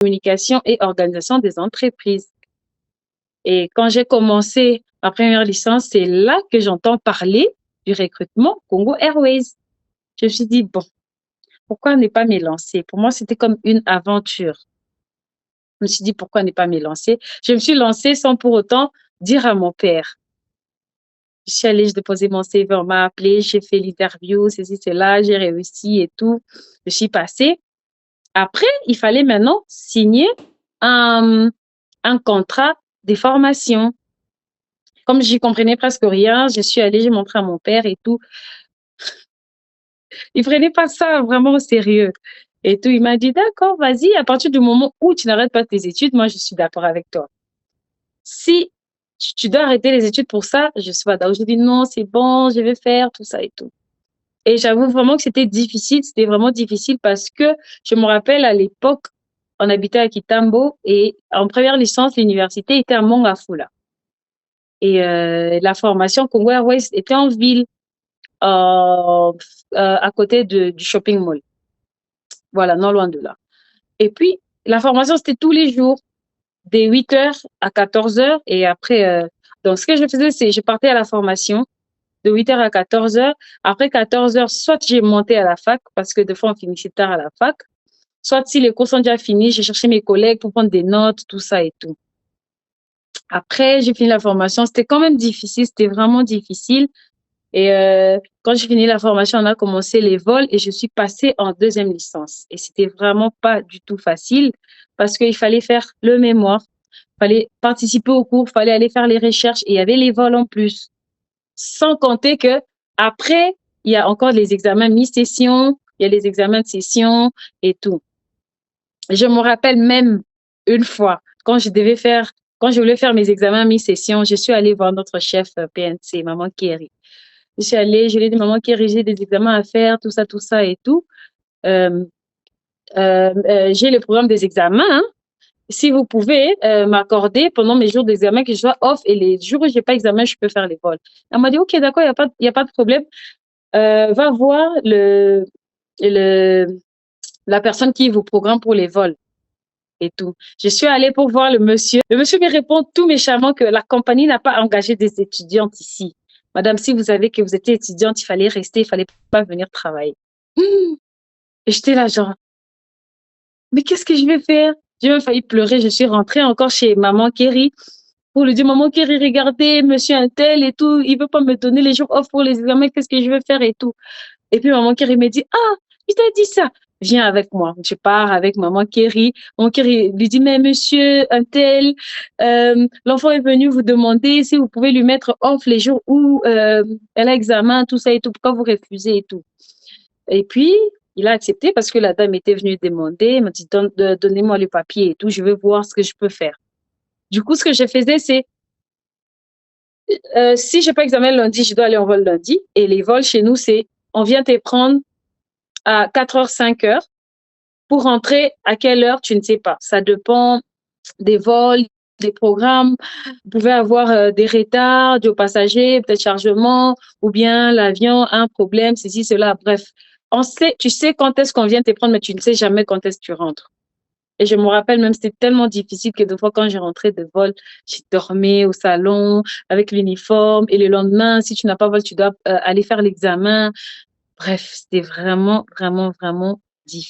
communication et organisation des entreprises. Et quand j'ai commencé ma première licence, c'est là que j'entends parler du recrutement Congo Airways. Je me suis dit, bon, pourquoi ne pas me lancer? Pour moi, c'était comme une aventure. Je me suis dit, pourquoi ne pas me lancer? Je me suis lancée sans pour autant dire à mon père. Je suis allée, j'ai déposé mon CV, on m'a appelé, j'ai fait l'interview, ceci, cela, j'ai réussi et tout. Je suis passée. Après, il fallait maintenant signer un, un contrat de formation. Comme j'y comprenais presque rien, je suis allée, j'ai montré à mon père et tout. Il prenait pas ça vraiment au sérieux. Et tout, il m'a dit, d'accord, vas-y, à partir du moment où tu n'arrêtes pas tes études, moi, je suis d'accord avec toi. Si tu dois arrêter les études pour ça, je suis pas d'accord. Je dis, non, c'est bon, je vais faire tout ça et tout. Et j'avoue vraiment que c'était vraiment difficile parce que je me rappelle à l'époque, on habitait à Kitambo et en première licence, l'université était à Mongafula. Et la formation Congo Airways était en ville, à côté du shopping mall. Voilà, non loin de là. Et puis, la formation, c'était tous les jours, de 8 heures à 14 heures. Et après, donc ce que je faisais, c'est je partais à la formation de 8 heures à 14 heures. Après 14 heures, soit j'ai monté à la fac, parce que des fois, on finissait tard à la fac. Soit si les cours sont déjà finis, j'ai cherché mes collègues pour prendre des notes, tout ça et tout. Après, j'ai fini la formation. C'était quand même difficile, c'était vraiment difficile. Et quand j'ai fini la formation, on a commencé les vols et je suis passée en deuxième licence. Et c'était vraiment pas du tout facile parce qu'il fallait faire le mémoire, il fallait participer au cours, il fallait aller faire les recherches et il y avait les vols en plus. Sans compter que après, il y a encore les examens mi-session, il y a les examens de session et tout. Je me rappelle même une fois, quand je voulais faire mes examens mi-session, je suis allée voir notre chef PNC, Maman Kéry. Je suis allée, je lui ai dit, maman, j'ai des examens à faire, tout ça et tout. Euh, j'ai le programme des examens. Hein. Si vous pouvez m'accorder pendant mes jours d'examen que je sois off et les jours où je n'ai pas examen, je peux faire les vols. Elle m'a dit, OK, d'accord, il y a pas de problème. Va voir la personne qui vous programme pour les vols et tout. Je suis allée pour voir le monsieur. Le monsieur me répond tout méchamment que la compagnie n'a pas engagé des étudiantes ici. Madame, si vous savez que vous étiez étudiante, il fallait rester, il fallait pas venir travailler. Et j'étais là, genre, mais qu'est-ce que je vais faire? J'ai même failli pleurer. Je suis rentrée encore chez maman Kéry pour lui dire, maman Kéry, regardez, monsieur un tel et tout, il veut pas me donner les jours off pour les examens, qu'est-ce que je vais faire et tout. Et puis maman Kéry me dit, ah, il t'a dit ça. Viens avec moi. Je pars avec maman Kéry. Maman Kéry lui dit, mais monsieur un tel, l'enfant est venu vous demander si vous pouvez lui mettre off les jours où elle a examen, tout ça et tout. Pourquoi vous refusez et tout? Et puis, il a accepté parce que la dame était venue demander. Elle m'a dit, donnez-moi le papier et tout. Je vais voir ce que je peux faire. Du coup, ce que je faisais, c'est, si je n'ai pas examen lundi, je dois aller en vol lundi. Et les vols chez nous, c'est, on vient te prendre à 4h, 5h. Pour rentrer, à quelle heure, tu ne sais pas. Ça dépend des vols, des programmes. Vous pouvez avoir des retards, des passagers, peut-être chargement, ou bien l'avion a un problème, ceci, cela. Bref, tu sais quand est-ce qu'on vient te prendre, mais tu ne sais jamais quand est-ce que tu rentres. Et je me rappelle même, c'était tellement difficile que des fois, quand j'ai rentré de vol, j'ai dormi au salon avec l'uniforme. Et le lendemain, si tu n'as pas vol, tu dois aller faire l'examen. Bref, c'était vraiment, vraiment, vraiment